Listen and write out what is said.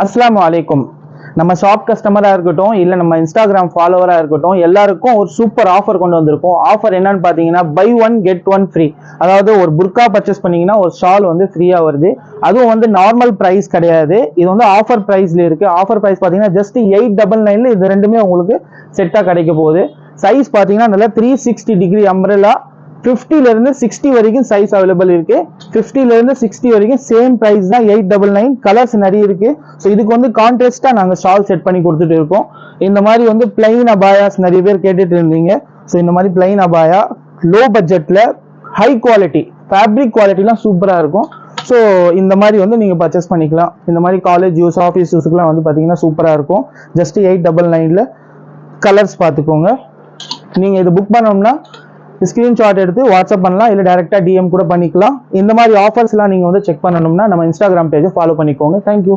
அஸ்ஸலாமு அலைக்கும். நம்ம ஷாப் கஸ்டமராக இருக்கட்டும், இல்லை நம்ம இன்ஸ்டாகிராம் ஃபாலோவராக இருக்கட்டும், எல்லாருக்கும் ஒரு சூப்பர் ஆஃபர் கொண்டு வந்திருக்கோம். ஆஃபர் என்னன்னு பார்த்தீங்கன்னா, buy one get one free. அதாவது ஒரு புர்கா பர்ச்சேஸ் பண்ணீங்கன்னா ஒரு ஷால் வந்து ஃப்ரீயாக வருது. அதுவும் வந்து நார்மல் ப்ரைஸ் கிடையாது, இது வந்து ஆஃபர் ப்ரைஸ்ல இருக்கு. ஆஃபர் ப்ரைஸ் பார்த்தீங்கன்னா ஜஸ்ட் 899 இது ரெண்டுமே உங்களுக்கு செட்டாக கிடைக்க போகுது. சைஸ் பார்த்தீங்கன்னா நல்லா 360 டிகிரி அம்ப்ரெல்லா. 50ல இருந்து 60 வரைக்கும் சைஸ் அவைலபிள் இருக்கு. 50ல இருந்து 60 வரைக்கும் சேம் பிரைஸ் தான் 899. கலர்ஸ் நிறைய இருக்கு. ஸோ இதுக்கு வந்து கான்ட்ராஸ்டா நாங்கள் ஷால் செட் பண்ணி கொடுத்துட்டு இருக்கோம். இந்த மாதிரி வந்து பிளைன் அபாயாஸ் நிறைய பேர் கேட்டுட்டு இருந்தீங்க. ஸோ இந்த மாதிரி பிளைன் அபாயா லோ பட்ஜெட்ல ஹை குவாலிட்டி ஃபேப்ரிக் குவாலிட்டிலாம் சூப்பராக இருக்கும். ஸோ இந்த மாதிரி வந்து நீங்கள் பர்ச்சேஸ் பண்ணிக்கலாம். இந்த மாதிரி காலேஜ் யூஸ் ஆஃபீஸ் யூஸுக்குலாம் வந்து பார்த்தீங்கன்னா சூப்பராக இருக்கும். ஜஸ்ட் 899ல கலர்ஸ் பார்த்துக்கோங்க. நீங்கள் இது புக் பண்ணோம்னா ஸ்கிரீன்ஷாட் எடுத்து வாட்ஸ்அப் பண்ணலாம், இல்லை டைரெக்டாக டிஎம் கூட பண்ணிக்கலாம். இந்த மாதிரி ஆஃபர்ஸ்லாம் நீங்கள் வந்து செக் பண்ணணும்னா நம்ம இன்ஸ்டாகிராம் பேஜை ஃபாலோ பண்ணிக்கோங்க. தேங்க்யூ.